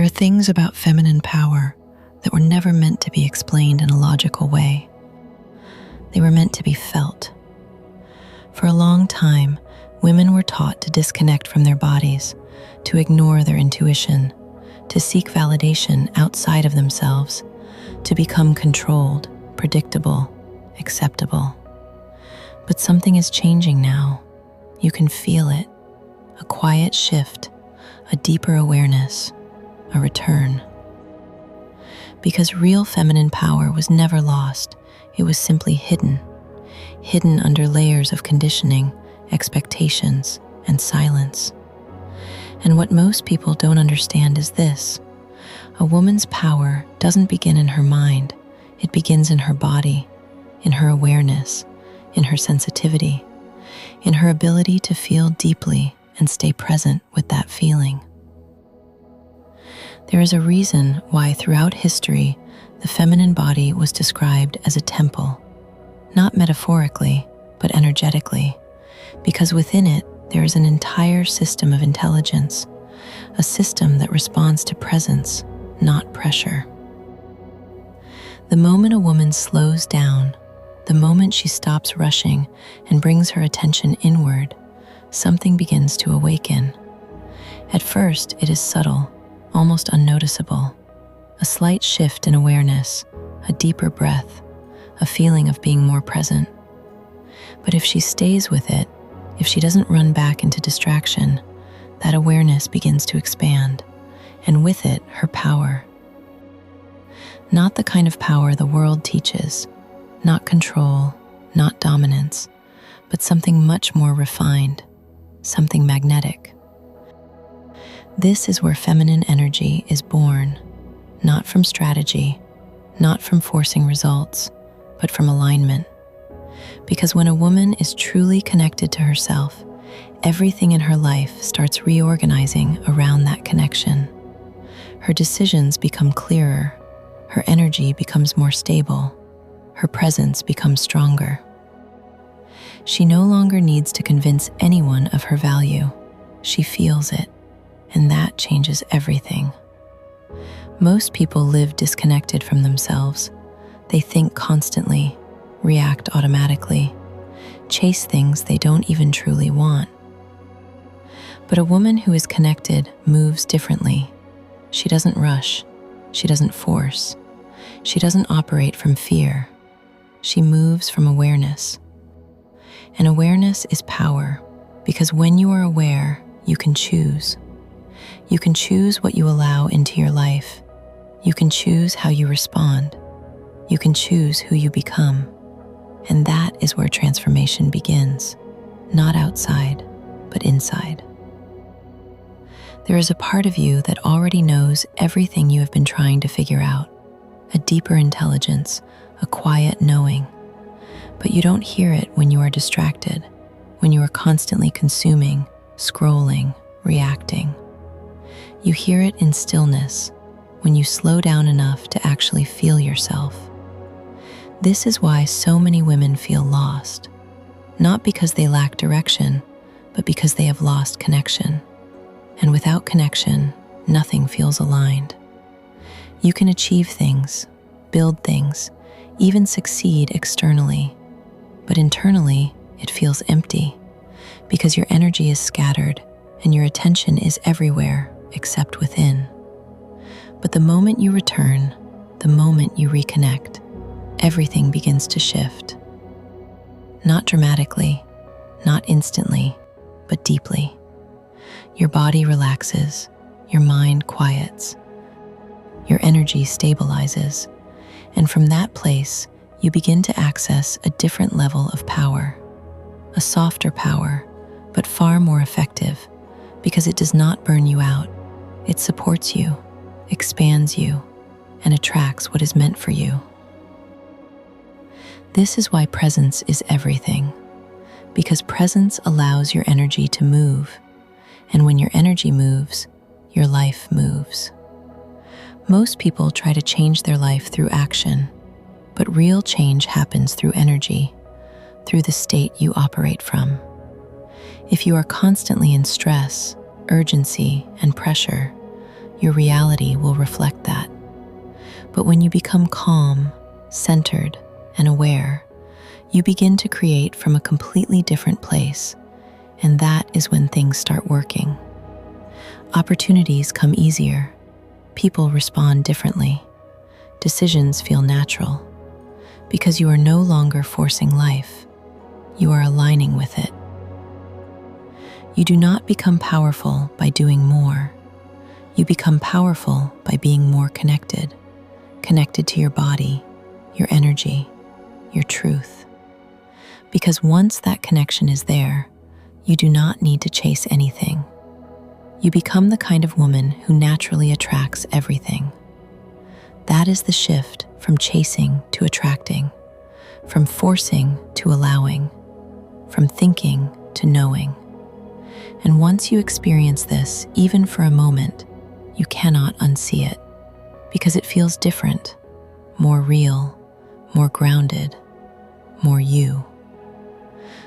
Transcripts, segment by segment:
There are things about feminine power that were never meant to be explained in a logical way. They were meant to be felt. For a long time, women were taught to disconnect from their bodies, to ignore their intuition, to seek validation outside of themselves, to become controlled, predictable, acceptable. But something is changing now. You can feel it. A quiet shift, a deeper awareness, a return. Because real feminine power was never lost, it was simply hidden under layers of conditioning, expectations, and silence. And what most people don't understand is this: a woman's power doesn't begin in her mind, it begins in her body, in her awareness, in her sensitivity, in her ability to feel deeply and stay present with that feeling. There is a reason why throughout history, the feminine body was described as a temple, not metaphorically, but energetically, because within it there is an entire system of intelligence, a system that responds to presence, not pressure. The moment a woman slows down, the moment she stops rushing and brings her attention inward, something begins to awaken. At first, it is subtle, almost unnoticeable, a slight shift in awareness, a deeper breath, a feeling of being more present. But if she stays with it, if she doesn't run back into distraction, that awareness begins to expand, and with it, her power. Not the kind of power the world teaches, not control, not dominance, but something much more refined, something magnetic. This is where feminine energy is born, not from strategy, not from forcing results, but from alignment. Because when a woman is truly connected to herself, everything in her life starts reorganizing around that connection. Her decisions become clearer, her energy becomes more stable, her presence becomes stronger. She no longer needs to convince anyone of her value. She feels it, and that changes everything. Most people live disconnected from themselves. They think constantly, react automatically, chase things they don't even truly want. But a woman who is connected moves differently. She doesn't rush. She doesn't force. She doesn't operate from fear. She moves from awareness. And awareness is power, because when you are aware, you can choose. You can choose what you allow into your life. You can choose how you respond. You can choose who you become. And that is where transformation begins, not outside, but inside. There is a part of you that already knows everything you have been trying to figure out, a deeper intelligence, a quiet knowing. But you don't hear it when you are distracted, when you are constantly consuming, scrolling, reacting. You hear it in stillness, when you slow down enough to actually feel yourself. This is why so many women feel lost, not because they lack direction, but because they have lost connection. And without connection, nothing feels aligned. You can achieve things, build things, even succeed externally, but internally, it feels empty because your energy is scattered and your attention is everywhere except within. But the moment you return, the moment you reconnect, everything begins to shift. Not dramatically, not instantly, but deeply. Your body relaxes, your mind quiets, your energy stabilizes, and from that place, you begin to access a different level of power, a softer power, but far more effective, because it does not burn you out. It supports you, expands you, and attracts what is meant for you. This is why presence is everything, because presence allows your energy to move, and when your energy moves, your life moves. Most people try to change their life through action, but real change happens through energy, through the state you operate from. If you are constantly in stress, urgency, and pressure, your reality will reflect that. But when you become calm, centered, and aware, you begin to create from a completely different place, and that is when things start working. Opportunities come easier, people respond differently, decisions feel natural, because you are no longer forcing life, you are aligning with it. You do not become powerful by doing more. You become powerful by being more connected to your body, your energy, your truth. Because once that connection is there, you do not need to chase anything. You become the kind of woman who naturally attracts everything. That is the shift from chasing to attracting, from forcing to allowing, from thinking to knowing. And once you experience this, even for a moment, you cannot unsee it, because it feels different, more real, more grounded, more you.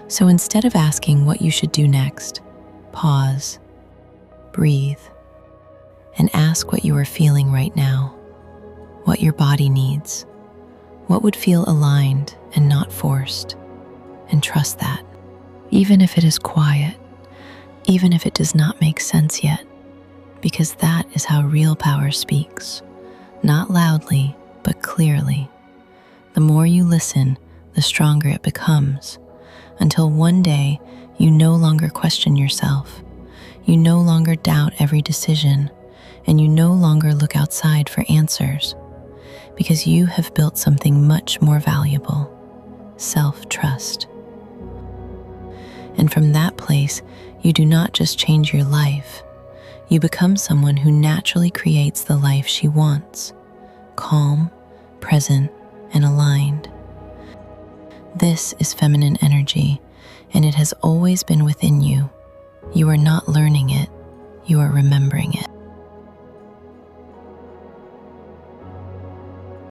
So instead of asking what you should do next, pause, breathe, and ask what you are feeling right now, what your body needs, what would feel aligned and not forced, and trust that, even if it is quiet, even if it does not make sense yet, because that is how real power speaks, not loudly, but clearly. The more you listen, the stronger it becomes, until one day you no longer question yourself, you no longer doubt every decision, and you no longer look outside for answers, because you have built something much more valuable, self-trust. And from that place, you do not just change your life, you become someone who naturally creates the life she wants, calm, present, and aligned. This is feminine energy, and it has always been within you. You are not learning it, you are remembering it.